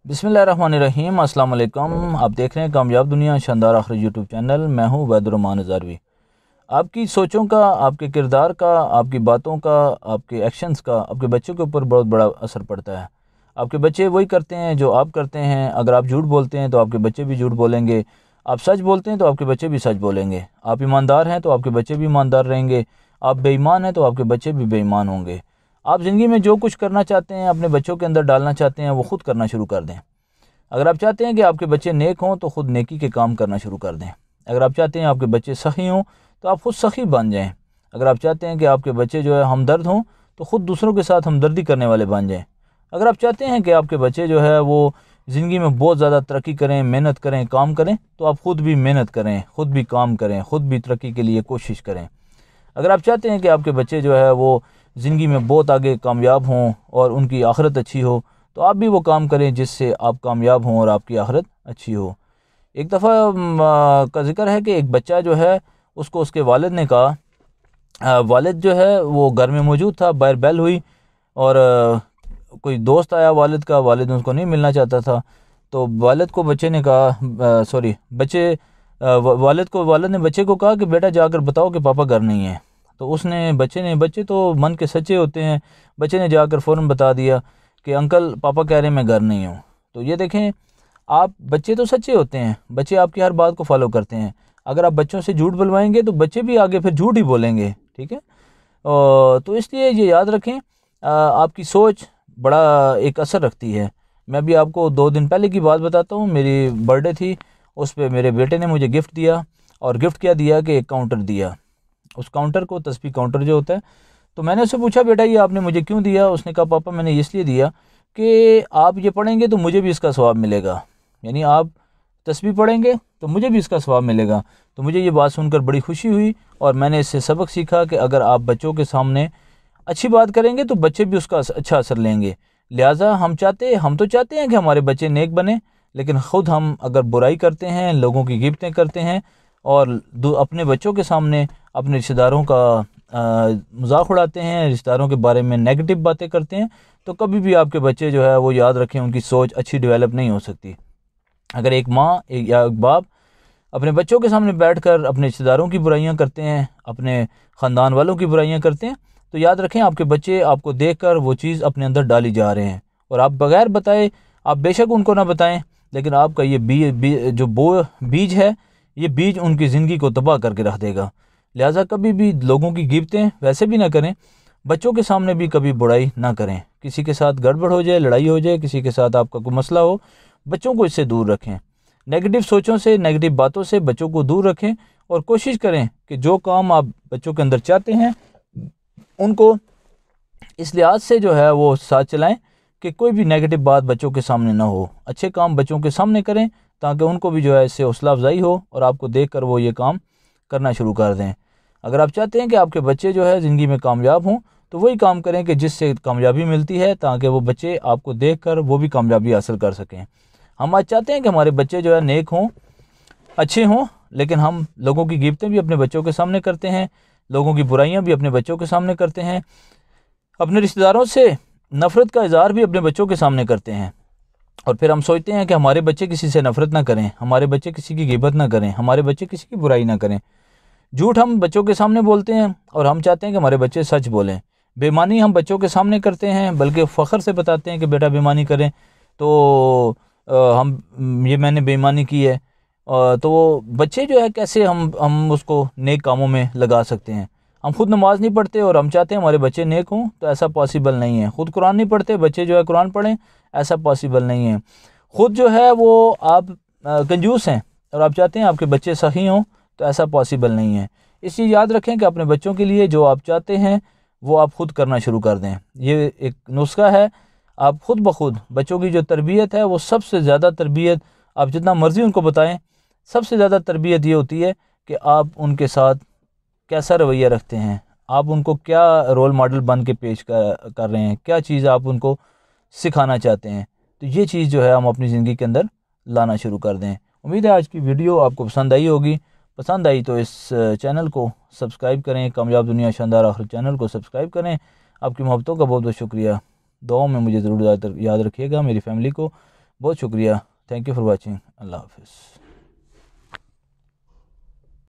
बिस्मिल्लाहिर्रहमानिर्रहीम। अस्सलाम वालेकुम। आप देख रहे हैं कामयाब दुनिया शानदार आखिरत यूट्यूब चैनल। मैं हूं उबैदुर्रहमान हज़ारवी। आपकी सोचों का, आपके किरदार का, आपकी बातों का, आपके एक्शंस का आपके बच्चों के ऊपर बहुत बड़ा असर पड़ता है। आपके बच्चे वही करते हैं जो आप करते हैं। अगर आप झूठ बोलते हैं तो आपके बच्चे भी झूठ बोलेंगे। आप सच बोलते हैं तो आपके बच्चे भी सच बोलेंगे। आप ईमानदार हैं तो आपके बच्चे भी ईमानदार रहेंगे। आप बेईमान हैं तो आपके बच्चे भी बेईमान होंगे। आप ज़िंदगी में जो कुछ करना चाहते हैं, अपने बच्चों के अंदर डालना चाहते हैं, वो ख़ुद करना शुरू कर दें। अगर आप चाहते हैं कि आपके बच्चे नेक हों तो ख़ुद नेकी के काम करना शुरू कर दें। अगर आप चाहते हैं आपके बच्चे सखी हों तो आप ख़ुद सखी बन जाएं। अगर आप चाहते हैं कि आपके बच्चे जो है हमदर्द हों तो ख़ुद दूसरों के साथ हमदर्दी करने वाले बन जाएं। अगर आप चाहते हैं कि आपके बच्चे जो है वो ज़िंदगी में बहुत ज़्यादा तरक्की करें, मेहनत करें, काम करें, तो आप ख़ुद भी मेहनत करें, ख़ुद भी काम करें, ख़ुद भी तरक्की के लिए कोशिश करें। अगर आप चाहते हैं कि आपके बच्चे जो है वो ज़िंदगी में बहुत आगे कामयाब हों और उनकी आखिरत अच्छी हो, तो आप भी वो काम करें जिससे आप कामयाब हों और आपकी आखिरत अच्छी हो। एक दफ़ा का ज़िक्र है कि एक बच्चा जो है उसको उसके वालिद ने कहा, वालिद जो है वो घर में मौजूद था, बाहर बेल हुई और कोई दोस्त आया वालिद का, वालिद उसको नहीं मिलना चाहता था। तो वालिद को बच्चे ने कहा, वालिद ने बच्चे को कहा कि बेटा जाकर बताओ कि पापा घर नहीं है। तो बच्चे तो मन के सच्चे होते हैं, बच्चे ने जाकर फ़ौरन बता दिया कि अंकल पापा कह रहे हैं मैं घर नहीं हूँ। तो ये देखें, आप बच्चे तो सच्चे होते हैं, बच्चे आपकी हर बात को फॉलो करते हैं। अगर आप बच्चों से झूठ बुलवाएंगे तो बच्चे भी आगे फिर झूठ ही बोलेंगे, ठीक है। तो इसलिए ये याद रखें, आपकी सोच बड़ा एक असर रखती है। मैं भी आपको 2 दिन पहले की बात बताता हूँ। मेरी बर्थडे थी, उस पर मेरे बेटे ने मुझे गिफ्ट दिया, और गिफ्ट क्या दिया कि एक काउंटर दिया। उस काउंटर को तस्बीह काउंटर जो होता है, तो मैंने उससे पूछा बेटा ये आपने मुझे क्यों दिया? उसने कहा पापा मैंने इसलिए दिया कि आप ये पढ़ेंगे तो मुझे भी इसका सवाब मिलेगा, यानी आप तस्बीह पढ़ेंगे तो मुझे भी इसका सवाब मिलेगा। तो मुझे ये बात सुनकर बड़ी खुशी हुई और मैंने इससे सबक सीखा कि अगर आप बच्चों के सामने अच्छी बात करेंगे तो बच्चे भी उसका अच्छा असर लेंगे। लिहाजा हम तो चाहते हैं कि हमारे बच्चे नेक बने, लेकिन ख़ुद हम अगर बुराई करते हैं, लोगों की गिबतें करते हैं और अपने बच्चों के सामने अपने रिश्तेदारों का मजाक उड़ाते हैं, रिश्तेदारों के बारे में नेगेटिव बातें करते हैं, तो कभी भी आपके बच्चे जो है वो याद रखें उनकी सोच अच्छी डेवलप नहीं हो सकती। अगर एक माँ या एक बाप अपने बच्चों के सामने बैठकर अपने रिश्तेदारों की बुराइयां करते हैं, अपने ख़ानदान वालों की बुराइयां करते हैं, तो याद रखें आपके बच्चे आपको देखकर वो चीज़ अपने अंदर डाली जा रहे हैं। और आप बगैर बताए, आप बेशक उनको ना बताएं, लेकिन आपका ये बीज है, ये बीज उनकी ज़िंदगी को तबाह करके रख देगा। लिहाजा कभी भी लोगों की गिबतें वैसे भी ना करें, बच्चों के सामने भी कभी बुराई ना करें। किसी के साथ गड़बड़ हो जाए, लड़ाई हो जाए, किसी के साथ आपका कोई मसला हो, बच्चों को इससे दूर रखें। नेगेटिव सोचों से, नेगेटिव बातों से बच्चों को दूर रखें और कोशिश करें कि जो काम आप बच्चों के अंदर चाहते हैं उनको इस लिहाज से जो है वो साथ चलाएं कि कोई भी नेगेटिव बात बच्चों के सामने ना हो। अच्छे काम बच्चों के सामने करें ताकि उनको भी जो है इससे हौसला अफजाई हो और आपको देखकर वो ये काम करना शुरू कर दें। अगर आप चाहते हैं कि आपके बच्चे जो है ज़िंदगी में कामयाब हों, तो वही काम करें कि जिससे कामयाबी मिलती है, ताकि वो बच्चे आपको देखकर वो भी कामयाबी हासिल कर सकें। हम आज चाहते हैं कि हमारे बच्चे जो है नेक हों, अच्छे हों, लेकिन हम लोगों की गिबतें भी अपने बच्चों के सामने करते हैं, लोगों की बुराइयां भी अपने बच्चों के सामने करते हैं, अपने रिश्तेदारों से नफ़रत का इज़हार भी अपने बच्चों के सामने करते हैं। और फिर हम सोचते हैं कि हमारे बच्चे किसी से नफ़रत ना करें, हमारे बच्चे किसी की गिबत ना करें, हमारे बच्चे किसी की बुराई ना करें। झूठ हम बच्चों के सामने बोलते हैं और हम चाहते हैं कि हमारे बच्चे सच बोलें। बेईमानी हम बच्चों के सामने करते हैं, बल्कि फ़ख्र से बताते हैं कि बेटा बेईमानी करें तो मैंने बेईमानी की है। तो बच्चे जो है कैसे हम उसको नेक कामों में लगा सकते हैं? हम खुद नमाज़ नहीं पढ़ते और हम चाहते हैं हमारे बच्चे नेक हों, तो ऐसा पॉसिबल नहीं है। ख़ुद कुरान नहीं पढ़ते, बच्चे जो है कुरान पढ़ें, ऐसा पॉसिबल नहीं है। ख़ुद जो है वो आप कंजूस हैं और आप चाहते हैं आपके बच्चे सही हों, तो ऐसा पॉसिबल नहीं है। इस चीज़ याद रखें कि अपने बच्चों के लिए जो आप चाहते हैं वो आप ख़ुद करना शुरू कर दें। ये एक नुस्खा है, आप ख़ुद ब खुद बच्चों की जो तरबियत है, वो सबसे ज़्यादा तरबियत आप जितना मर्ज़ी उनको बताएं, सबसे ज़्यादा तरबियत ये होती है कि आप उनके साथ कैसा रवैया रखते हैं, आप उनको क्या रोल मॉडल बन के पेश कर रहे हैं, क्या चीज़ आप उनको सिखाना चाहते हैं। तो ये चीज़ जो है हम अपनी ज़िंदगी के अंदर लाना शुरू कर दें। उम्मीद है आज की वीडियो आपको पसंद आई होगी। पसंद आई तो इस चैनल को सब्सक्राइब करें, कामयाब दुनिया शानदार आखिरत चैनल को सब्सक्राइब करें। आपकी मोहब्बतों का बहुत बहुत शुक्रिया। दुआओं में मुझे ज़रूर याद रखिएगा, मेरी फैमिली को। بہت شکریہ. Thank you for watching. اللہ حافظ.